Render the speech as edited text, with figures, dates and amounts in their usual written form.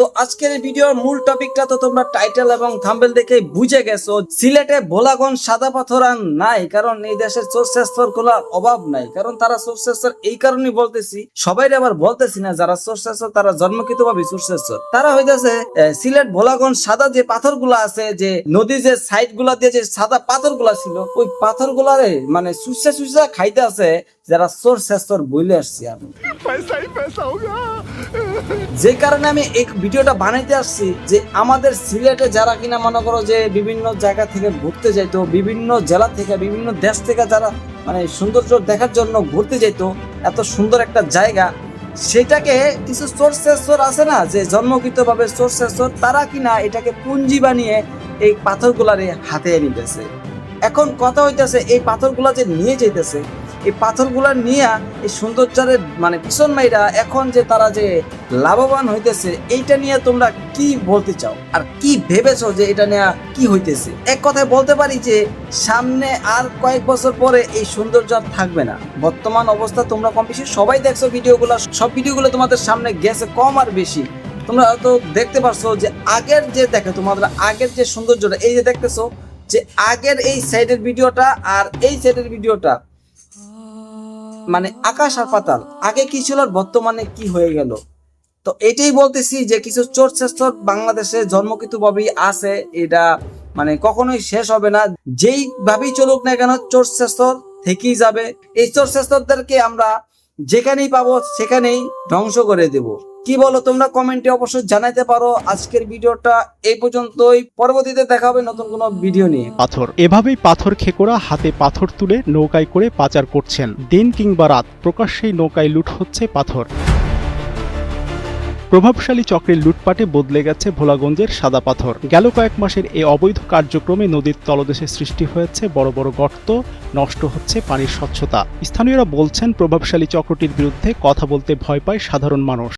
তো আজকের এই ভিডিওর মূল টপিকটা তো তোমরা টাইটেল এবং থাম্বনেল দেখে বুঝে গেছো। সিলেটে ভোলাগঞ্জ সাদা পাথর আর নাই, কারণ এই দেশের সোর্সেসর গুলার অভাব নাই। কারণ তারা সোর্সেসর এই কারণেই বলতেছি, সবাই আবার বলতেছি না যারা সোর্সেসর তারা জন্মকৃত ভাবে সোর্সেসর। তারা হইতেছে সিলেট ভোলাগঞ্জ সাদা যে পাথর গুলা আছে, যে নদীর যে সাইড গুলা দিয়ে যে সাদা পাথর গুলা ছিল, ওই পাথর গুলারে মানে সুসা সুসা খাইতে আছে যারা সোর্সেসর বলে আসছি আমি। যে কারণে আমি এই ভিডিওটা বানাইতে আসছি যে আমাদের সিলেটে যারা কিনা মনে করো যে বিভিন্ন জায়গা থেকে ঘুরতে যাইতো, বিভিন্ন জেলা থেকে বিভিন্ন দেশ থেকে যারা মানে সৌন্দর্য দেখার জন্য ঘুরতে যাইতো, এত সুন্দর একটা জায়গা, সেটাকে কিছু সোর্সেসর আছে না যে জন্মকৃত ভাবে সোর্সেসর, তারা কিনা এটাকে পুঞ্জি বানিয়ে এই পাথরগুলারে হাতে নিতেছে। এখন কথা হইতেছে এই পাথরগুলা যে নিয়ে যাইতেছে, এই পাথরগুলা নিয়ে এই সৌন্দর্যের মানে পিছন মাইরা এখন যে তারা যে লাভবান হইতেছে, এইটা নিয়ে তোমরা কি বলতে চাও আর কি ভেবেছো যে এটা নিয়ে কি হইতেছে? এক কথায় বলতে পারি যে সামনে আর কয়েক বছর পরে এই সৌন্দর্য আর থাকবে না। বর্তমান অবস্থা তোমরা কম বেশি সবাই দেখছো, ভিডিওগুলো সব ভিডিওগুলো তোমাদের সামনে গেছে কম আর বেশি। তোমরা তো দেখতে পারছো যে আগের যে দেখো তোমাদের আগের যে সৌন্দর্যটা, এই যে দেখতেছো যে আগের এই সাইডের ভিডিওটা আর এই সাইডের ভিডিওটা মানে আকাশ আর পাতাল। আগে কি ছিল আর বর্তমানে কি হয়ে গেল। তো এটাই বলতেছি যে কিছু চোর শ্রেষ্ঠর বাংলাদেশে জন্মকৃত ভাবেই আছে, এটা মানে কখনোই শেষ হবে না। যেই ভাবেই চলুক না কেন চোর শ্রেষ্ঠর থেকেই যাবে। এই চোর শ্রেষ্ঠদেরকে আমরা যেখানেই পাবো সেখানেই ধ্বংস করে দেব। কি বলো তোমরা কমেন্টে অবশ্যই জানাইতে পারো। আজকের ভিডিওটা এই পর্যন্তই, পরবর্তীতে দেখা হবে নতুন কোনো ভিডিও নিয়ে। পাথর এভাবেই পাথর খেকোরা হাতে পাথর তুলে নৌকায় করে পাচার করছেন। দিন কিংবা রাত প্রকাশ্যেই নৌকায় লুট হচ্ছে পাথর। প্রভাবশালী চক্রের লুটপাটে বদলে গেছে ভোলাগঞ্জের সাদা পাথর। গেল কয়েক মাসের এই অবৈধ কার্যক্রমে নদীর তলদেশে সৃষ্টি হয়েছে বড় বড় গর্ত, নষ্ট হচ্ছে পানির স্বচ্ছতা। স্থানীয়রা বলছেন প্রভাবশালী চক্রটির বিরুদ্ধে কথা বলতে ভয় পায় সাধারণ মানুষ।